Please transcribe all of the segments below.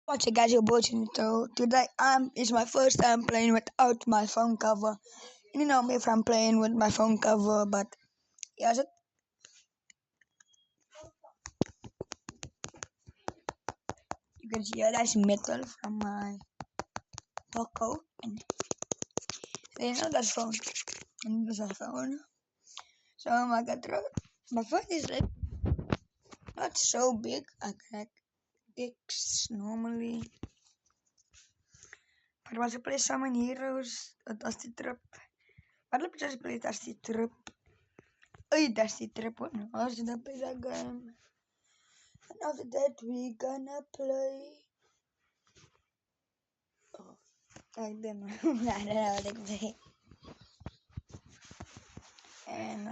What's your guys, your boy Chinito. Today it's my first time playing without my phone cover. You know me if I'm playing with my phone cover, but yeah, you can see that's metal from my taco. And you know that's phone. And this is a phone. So I got my phone is like not so big. I can fix normally. But once I play Summon Heroes, that's the trip. But let me just play that's the trip. Oh, that's the trip. I was gonna play that game. And after that, we gonna play. Oh, I don't know. I don't know what to play. And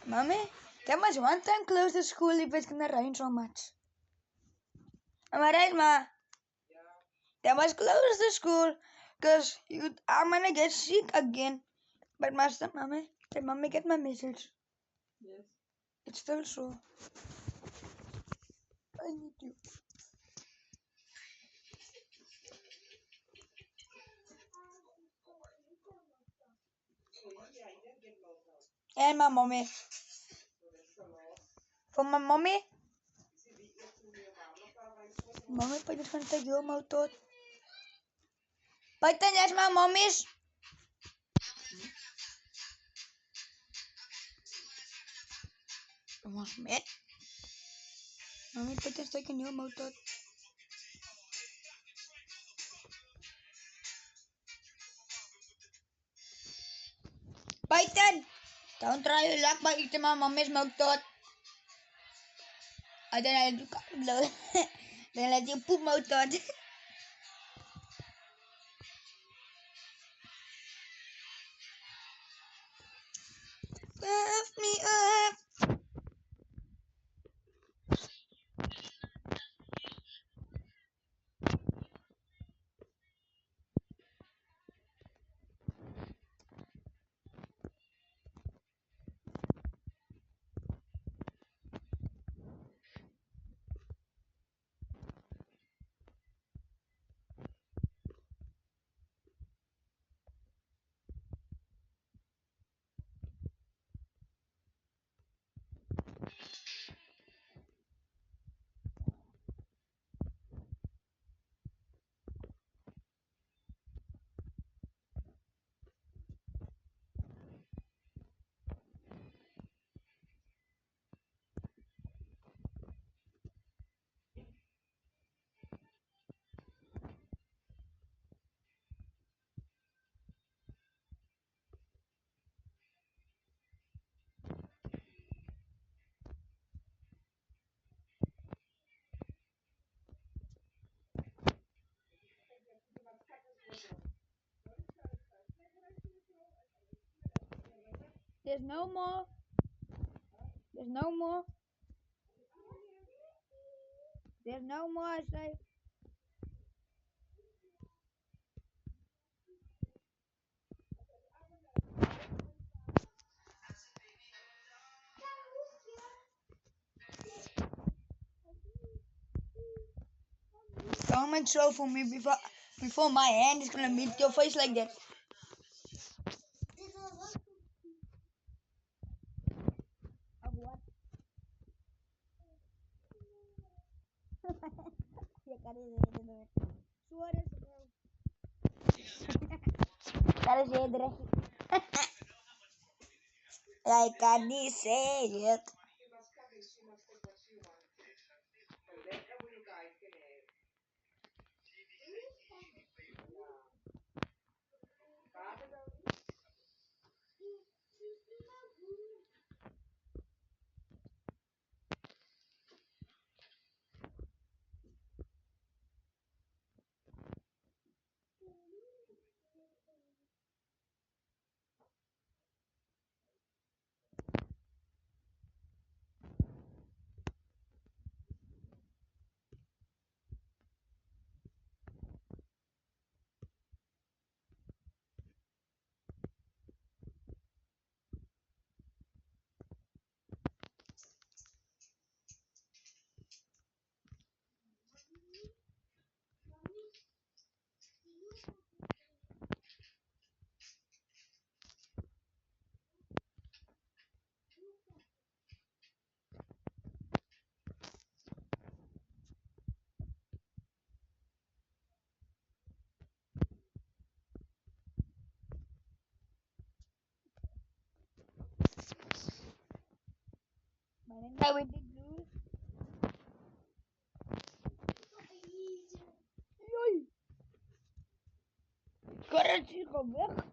mommy, that was one time close to school if it's gonna rain so much. Am I right, ma? That was close to school because I'm gonna get sick again. But master, mommy, did mommy get my message? Yes. It's still so. I need you. And my mommy. For my mommy. Mommy, pa just gonna take your mouth out. But then that's my mommy's. Was met. Mommy, pa just taking your mouth out. Python! Don't try your luck by eating my mommy's milk toad. I don't let you blow. Then let you poop milk toad. Lift me up. There's no more. There's no more. There's no more, I say. Comment show for me before my hand is gonna meet your face like that. Of what? Ya kan ini. Suara bro. Cara saya direct. I can't say it. Linda, we did lose. Joi. Correct, hier gewoon weg.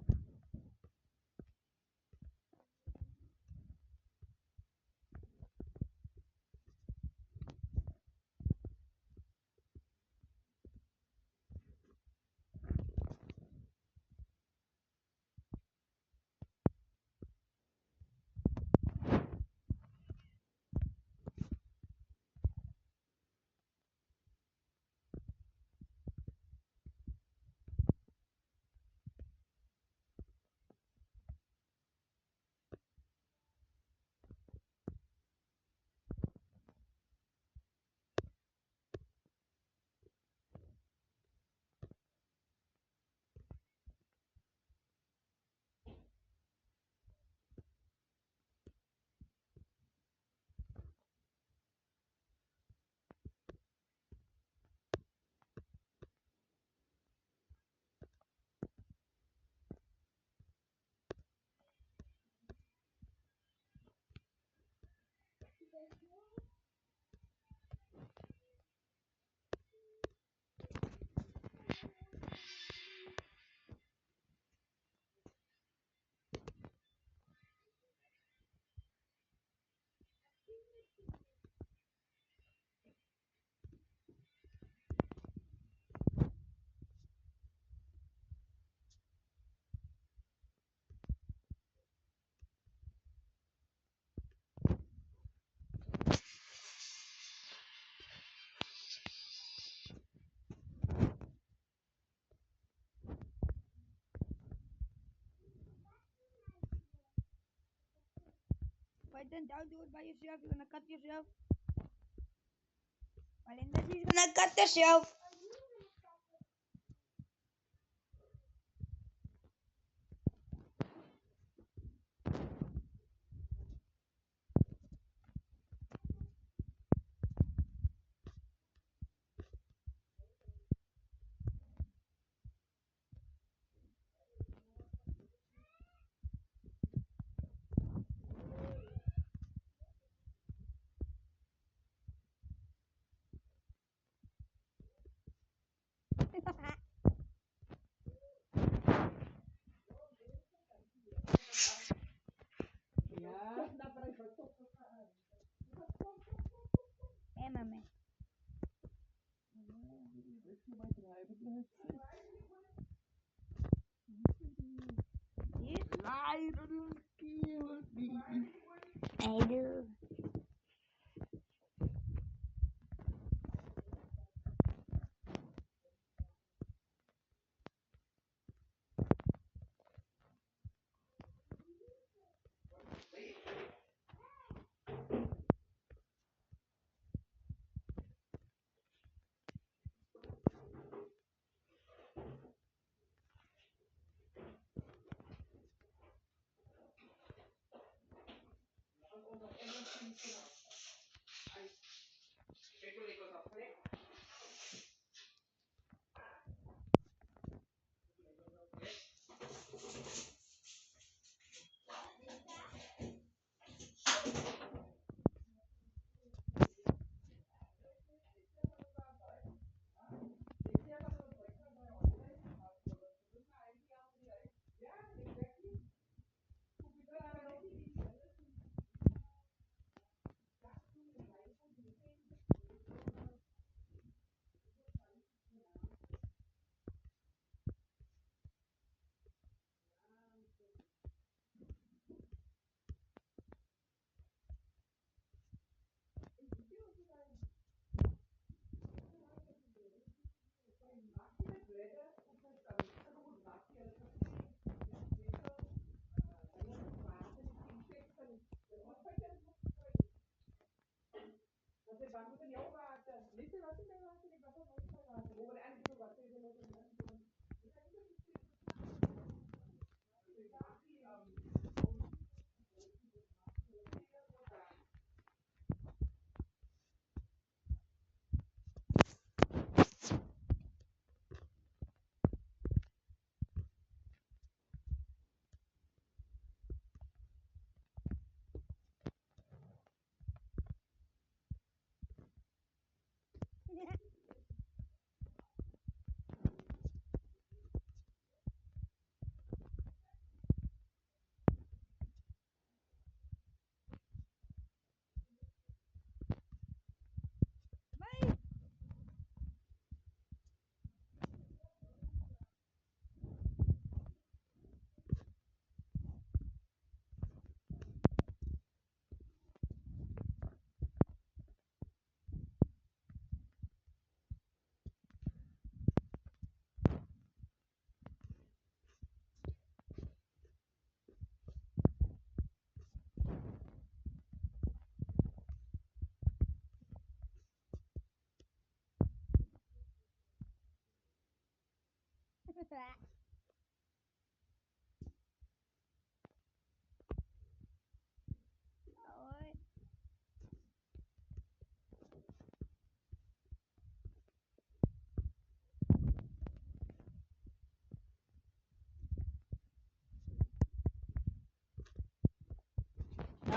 But then don't do it by yourself. You're gonna cut yourself. Melinda, she's gonna cut herself.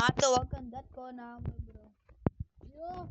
Mato, wag kang dat ko na mo, bro. Yo.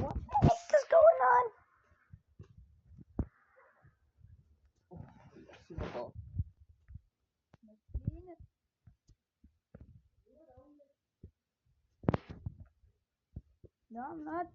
What the heck is going on? No, I'm not.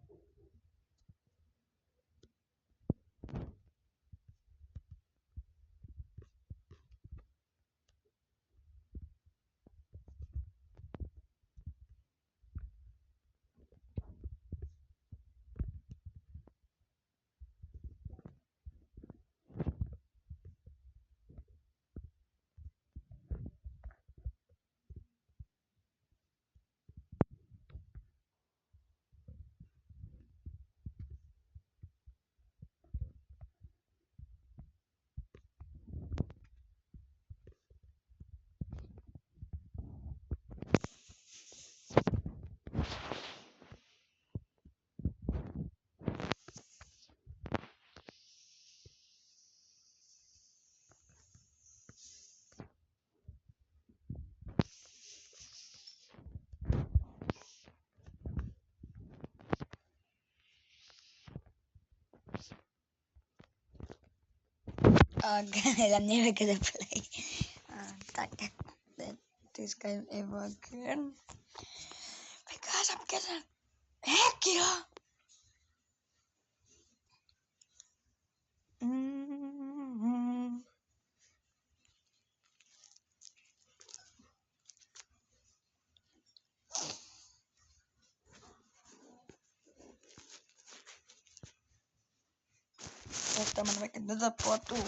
I'm never gonna play. This game ever again because I'm getting heck yeah. Teman-teman, kita dapat